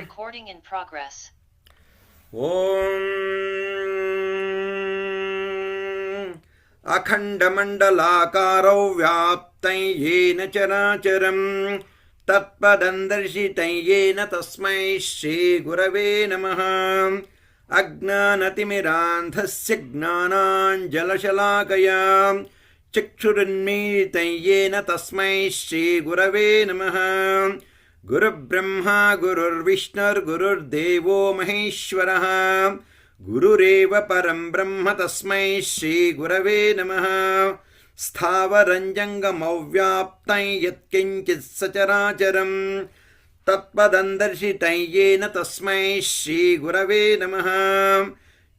Recording in progress. ॐ अखण्डमण्डलाकारौ व्याप्तं येन चराचरं तत्पदं दर्शितं येन तस्मै श्रीगुरवे नमः। अज्ञानतिमिरान्धस्य ज्ञानाञ्जलशलाकया चक्षुरुन्मीलितं येन तस्मै श्रीगुरवे नमः। गुरुर्ब्रह्मा गुरुर्विष्णुर्गुरुर्देवो महेश्वरः गुरुरेव परं ब्रह्म तस्मै श्रीगुरवे नमः। स्थावरं जङ्गमव्याप्तं यत्किञ्चित् सचराचरं तत्पदं दर्शितं येन तस्मै श्रीगुरवे नमः।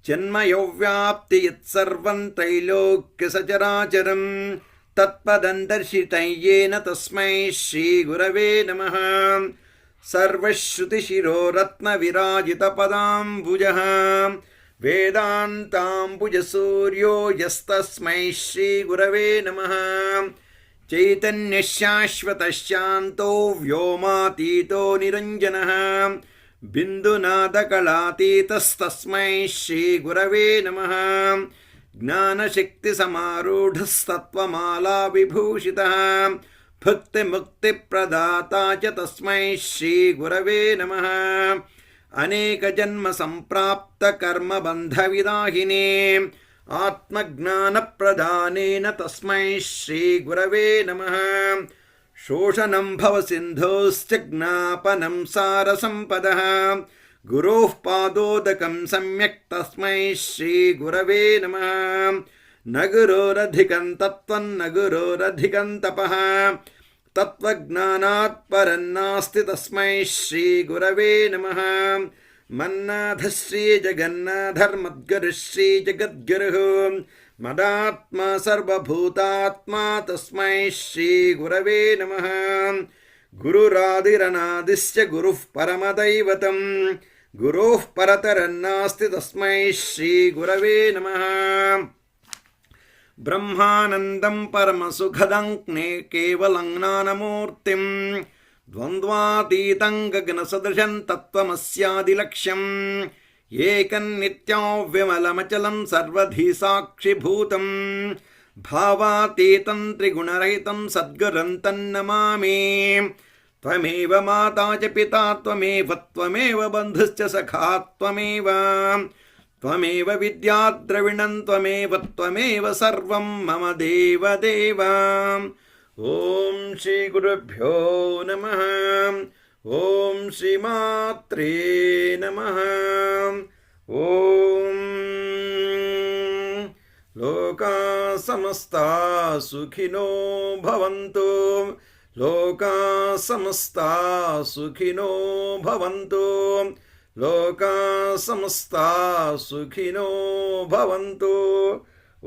जन्मयोव्याप्ति यत्सर्वं त्रैलोक्यसचराचरं तत्पदं दर्शितं येन तस्मै श्रीगुरवे नमः। सर्वश्रुतिशिरोरत्नविराजितपदाम्बुजः वेदान्ताम्बुजसूर्यो यस्तस्मै श्रीगुरवे नमः। चैतन्यशाश्वतशान्तो व्योमातीतो निरञ्जनः बिन्दुनादकलातीतस्तस्मै श्रीगुरवे नमः। ज्ञानशक्तिसमारूढस्तत्त्वमाला विभूषितः भक्तिमुक्तिप्रदाता च तस्मै श्रीगुरवे नमः। अनेकजन्मसम्प्राप्तकर्मबन्धविदाहिने आत्मज्ञानप्रदानेन तस्मै श्रीगुरवे नमः। शोषणं भवसिन्धोश्च ज्ञापनं सारसम्पदः गुरोः पादोदकं सम्यक् तस्मै श्रीगुरवे नमः। न गुरोरधिकं तत्त्वं न गुरोरधिकं तपः तत्त्वज्ञानात् परन्नास्ति तस्मै श्रीगुरवे नमः। मन्नाथः श्रीजगन्नाथर्मद्गुरुः श्रीजगद्गुरुः मदात्मा सर्वभूतात्मा तस्मै श्रीगुरवे नमः। गुरुरादिरनादिश्च गुरुः परमदैवतं गुरोः परतरन्नास्ति तस्मै श्रीगुरवे नमः। ब्रह्मानन्दं परमसुखदं केवलं ज्ञानमूर्तिं द्वन्द्वातीतं गगनसदृशं तत्त्वमस्यादिलक्ष्यम् एकं नित्यमविमलमचलं सर्वधी साक्षिभूतं भावातीतं त्रिगुणरहितं सद्गुरुं तन्नमामि। त्वमेव माता च पिता त्वमेव बन्धुश्च सखा त्वमेव विद्या द्रविणं त्वमेव सर्वं मम देवदेव। ॐ श्रीगुरुभ्यो नमः। ॐ श्रीमात्रे नमः। ॐ लोकाः समस्ताः सुखिनो भवन्तु। लोकाः समस्ताः सुखिनो भवन्तु। लोकाः समस्ताः सुखिनो भवन्तु। ॐ